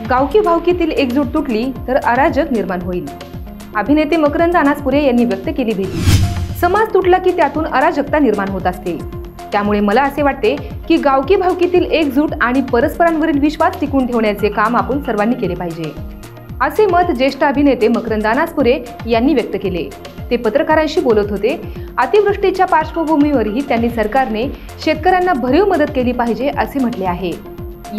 गावकी भावकीतील एकजूट तुटली तर अराजक निर्माण होईल। अभिनेते मकरंद अनासपुरे यांनी व्यक्त केली भीती। समाज तुटला की त्यातून अराजकता निर्माण होत असते। त्यामुळे मला असे वाटते की गावकी भावकीतील एकजूट आणि परस्परांवरील विश्वास टिकून ठेवण्याचे काम आपण सर्वांनी केले पाहिजे, असे मत ज्येष्ठ अभिनेते मकरंद अनासपुरे यांनी व्यक्त केले। ते पत्रकारांशी बोलत होते। अतिवृष्टीच्या पार्श्वभूमीवरही त्यांनी सरकारने शेतकऱ्यांना भरीव मदत केली पाहिजे असे म्हटले आहे।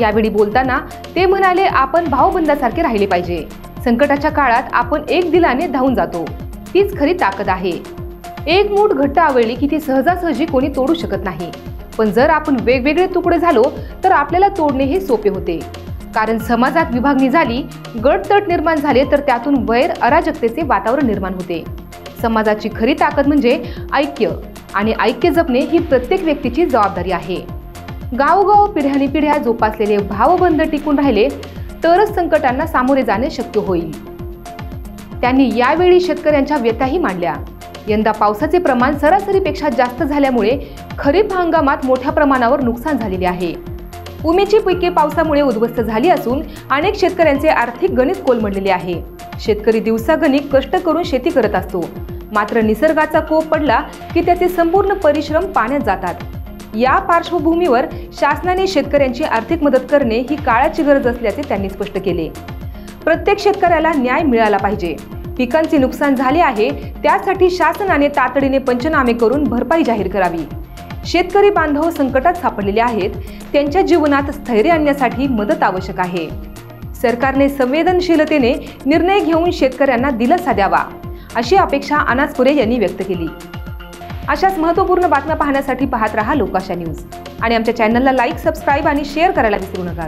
यावेळी बोलताना ते म्हणाले, आपण भावबंदासारखे राहिले पाहिजे। संकटाच्या काळात आपण एक दिलाने धावून जातो, तीच खरी ताकद आहे। एक मूठ घट्ट आवळली की ती सहजासहजी कोणी तोडू शकत नाही, पण जर आपण वेगवेगळे तुकडे झालो तर आपल्याला तोडणे हे सोपे होते। कारण समाजात विभागणी झाली, गटतट निर्माण झाले तर त्यातून वैर अराजकतेचे वातावरण निर्माण होते। समाजाची खरी ताकद म्हणजे ऐक्य, आणि ऐक्य जपणे ही प्रत्येक व्यक्तीची जबाबदारी आहे। गावोगाव पिढ्यानपिढ्या जोपासलेले भावबंध टिकून राहिले तरच संकटांना सामोरे जाणे शक्य होईल। त्यांनी यावेळी शेतकऱ्यांच्या व्यथाही मांडल्या। यंदा पावसाचे प्रमाण सरासरीपेक्षा जास्त झाल्यामुळे खरीप हंगामात मोठ्या प्रमाणावर नुकसान झालेले आहे। उमेची पिके पावसामुळे उद्ध्वस्त झाली असून अनेक शेतकऱ्यांचे आर्थिक गणित कोलमडलेले आहे। शेतकरी दिवसागणिक कष्ट करून शेती करत असतो, मात्र निसर्गाचा कोप पडला की त्याचे संपूर्ण परिश्रम पाण्यात जातात। या पार्श्वभूमीवर शासनाने शेतकऱ्यांची आर्थिक मदत करणे ही काळाची गरज असल्याचे त्यांनी स्पष्ट केले। प्रत्येक शेतकऱ्याला न्याय मिळाला पाहिजे। पिकांचे नुकसान झाले आहे, त्यासाठी शासनाने तातडीने पंचनामे करून भरपाई जाहीर करावी। शेतकरी बांधव संकटात सापडलेले आहेत, त्यांच्या जीवनात स्थैर्य आणण्यासाठी मदत आवश्यक आहे। सरकारने संवेदनशीलतेने निर्णय घेऊन शेतकऱ्यांना दिलासा द्यावा, अशी अपेक्षा अनासपुरे यांनी व्यक्त केली। अशाच महत्त्वपूर्ण बातम्या पाहण्यासाठी पाहत रहा लोकाशा न्यूज आणि आमच्या चॅनलला लाईक, सबस्क्राईब आणि शेअर करायला विसरू नका।